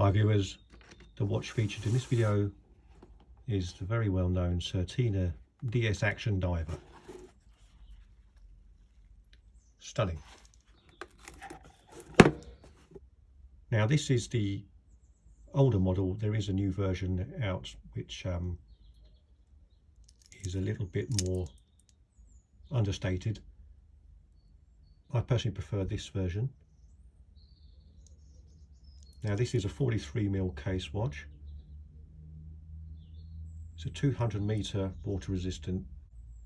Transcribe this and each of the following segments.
Hi viewers, the watch featured in this video is the very well known Certina DS Action Diver. Stunning. Now this is the older model. There is a new version out which is a little bit more understated. I personally prefer this version. Now this is a 43mm case watch. It's a 200 meter water resistant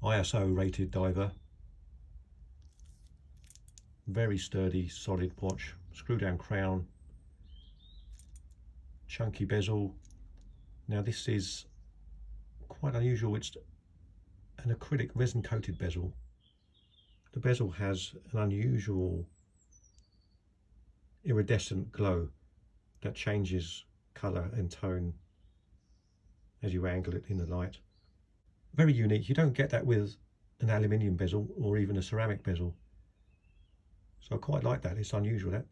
ISO rated diver. Very sturdy, solid watch, screw down crown, chunky bezel. Now this is quite unusual. It's an acrylic resin coated bezel. The bezel has an unusual iridescent glow that changes colour and tone as you angle it in the light. Very unique. You don't get that with an aluminium bezel or even a ceramic bezel. So I quite like that. It's unusual, that.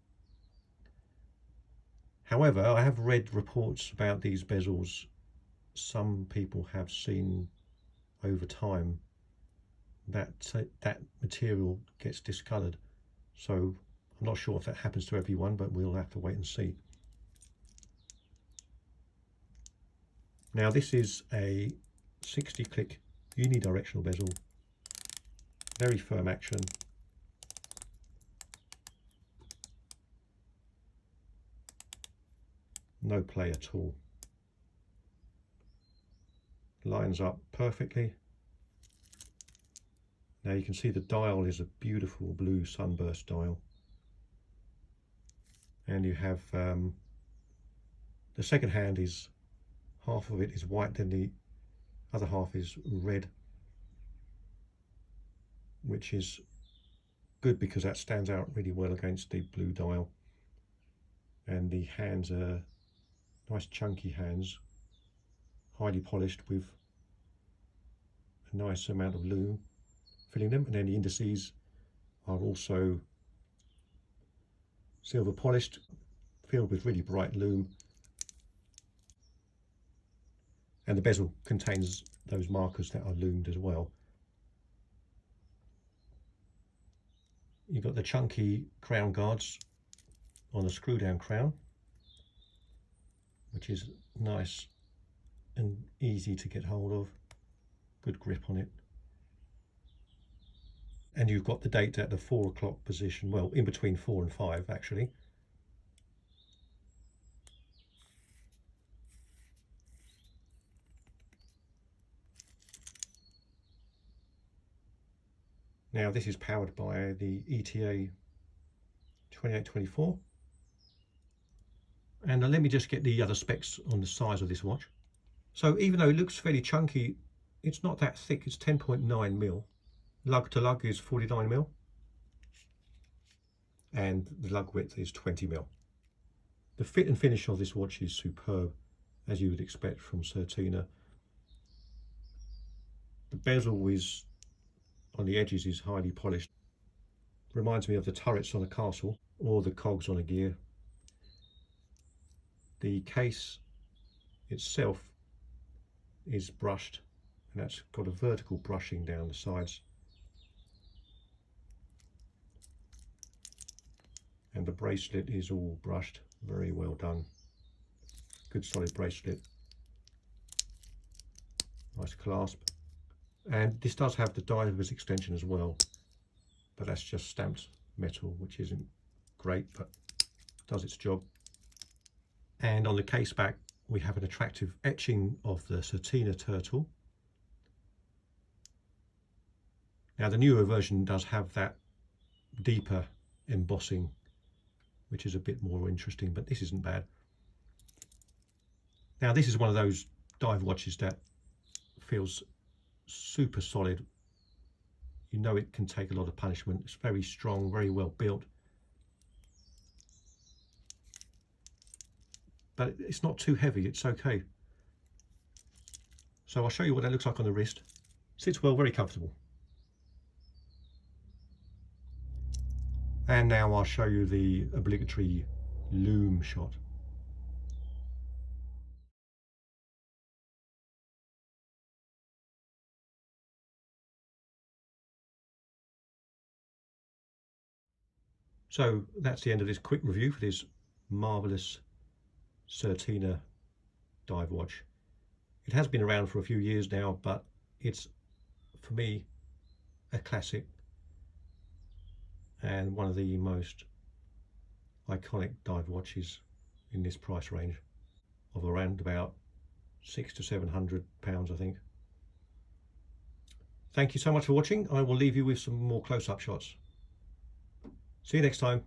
However, I have read reports about these bezels. Some people have seen over time that that material gets discoloured. So I'm not sure if that happens to everyone, but we'll have to wait and see. Now this is a 60 click unidirectional bezel, very firm action. No play at all. Lines up perfectly. Now you can see the dial is a beautiful blue sunburst dial. And you have the second hand is, half of it is white, then the other half is red, which is good because that stands out really well against the blue dial. And the hands are nice chunky hands, highly polished with a nice amount of lume filling them, and then the indices are also silver polished, filled with really bright lume. And the bezel contains those markers that are lumed as well. You've got the chunky crown guards on the screw down crown, which is nice and easy to get hold of. Good grip on it. And you've got the date at the 4 o'clock position, well, in between 4 and 5 actually. Now this is powered by the ETA 2824. And let me just get the other specs on the size of this watch. So even though it looks fairly chunky, it's not that thick. It's 10.9mm. Lug to lug is 49mm. And the lug width is 20mm. The fit and finish of this watch is superb, as you would expect from Certina. The bezel is, on the edges, is highly polished. Reminds me of the turrets on a castle or the cogs on a gear. The case itself is brushed, and that's got a vertical brushing down the sides. And the bracelet is all brushed, very well done. Good solid bracelet. Nice clasp. And this does have the diver's extension as well, but that's just stamped metal, which isn't great, but does its job. And on the case back, we have an attractive etching of the Certina turtle. Now the newer version does have that deeper embossing, which is a bit more interesting, but this isn't bad. Now this is one of those dive watches that feels super solid. You know it can take a lot of punishment. It's very strong, very well built. But it's not too heavy, it's okay. So I'll show you what that looks like on the wrist. Sits well, very comfortable. And now I'll show you the obligatory Lume Shot. So that's the end of this quick review for this marvellous Certina dive watch. It has been around for a few years now, but it's, for me, a classic and one of the most iconic dive watches in this price range of around about £600 to £700, I think. Thank you so much for watching. I will leave you with some more close-up shots. See you next time.